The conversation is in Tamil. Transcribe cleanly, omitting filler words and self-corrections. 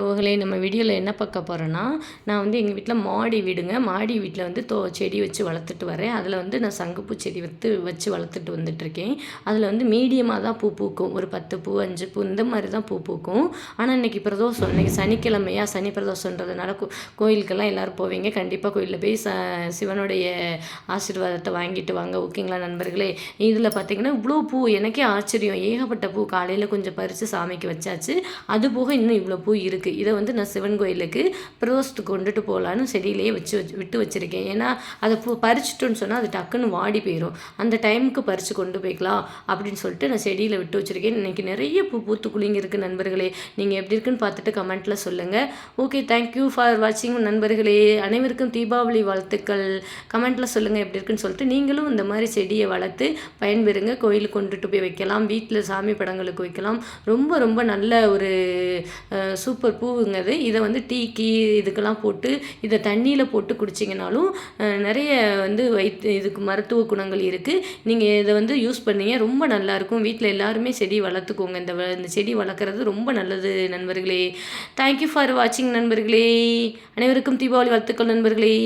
உறவுகளே, நம்ம வீடியோவில் என்ன பார்க்க போகிறோன்னா, நான் வந்து எங்கள் வீட்டில் மாடி வீடுங்க. மாடி வீட்டில் வந்து செடி வச்சு வளர்த்துட்டு வரேன். அதில் வந்து நான் சங்குப்பூ செடி வச்சு வளர்த்துட்டு வந்துட்டுருக்கேன். அதில் வந்து மீடியமாக தான் பூ பூக்கும். ஒரு 10 பூ, 5 பூ இந்த மாதிரி தான் பூ பூக்கும். ஆனால் இன்றைக்கி பிரதோஷம், இன்றைக்கி சனிக்கிழமையா, சனி பிரதோஷன்றதுனால கோயிலுக்கெல்லாம் எல்லோரும் போவீங்க. கண்டிப்பாக கோயிலில் போய் சிவனுடைய ஆசீர்வாதத்தை வாங்கிட்டு வாங்க. ஓகேங்களா நண்பர்களே? இதில் பார்த்திங்கன்னா இவ்வளோ பூ, எனக்கே ஆச்சரியம். ஏகப்பட்ட பூ காலையில் கொஞ்சம் பறித்து சாமிக்கு வச்சாச்சு. அது போக இன்னும் இவ்வளோ பூ இருக்குது. இதை வந்து நான் சிவன் கோயிலுக்கு பிரதோஷத்துக்கு கொண்டுட்டு போகலான்னு செடியிலேயே விட்டு வச்சுருக்கேன். ஏன்னா அதை பறிச்சிட்டோன்னு சொன்னால் அது டக்குன்னு வாடி போயிடும். அந்த டைமுக்கு பறித்து கொண்டு போய்க்கலாம் அப்படின்னு சொல்லிட்டு நான் செடியில் விட்டு வச்சுருக்கேன். இன்றைக்கி நிறைய பூத்து குலுங்கி இருக்குது நண்பர்களே. நீங்கள் எப்படி இருக்குன்னு பார்த்துட்டு கமெண்ட்டில் சொல்லுங்கள். ஓகே, தேங்க்யூ ஃபார் வாட்சிங் நண்பர்களே. அனைவருக்கும் தீபாவளி வாழ்த்துக்கள். கமெண்ட்டில் சொல்லுங்கள் எப்படி இருக்குன்னு சொல்லிட்டு. நீங்களும் இந்த மாதிரி செடியை வளர்த்து பயன்பெறுங்க. கோயிலுக்கு கொண்டுட்டு போய் வைக்கலாம், வீட்டில் சாமி படங்களுக்கு வைக்கலாம். ரொம்ப ரொம்ப நல்ல ஒரு சூப்பர் பூவுங்க அது. இதை வந்து டீக்கு இதுக்கெல்லாம் போட்டு இதை தண்ணியில் போட்டு குடிச்சிங்கனாலும் நிறைய வந்து இதுக்கு மருத்துவ குணங்கள் இருக்குது. நீங்கள் இதை வந்து யூஸ் பண்ணீங்க, ரொம்ப நல்லாயிருக்கும். வீட்டில் எல்லாருமே செடி வளர்த்துக்கோங்க. இந்த செடி வளர்க்குறது ரொம்ப நல்லது நண்பர்களே. தேங்க்யூ ஃபார் வாட்சிங் நண்பர்களே. அனைவருக்கும் தீபாவளி வாழ்த்துக்கள் நண்பர்களே.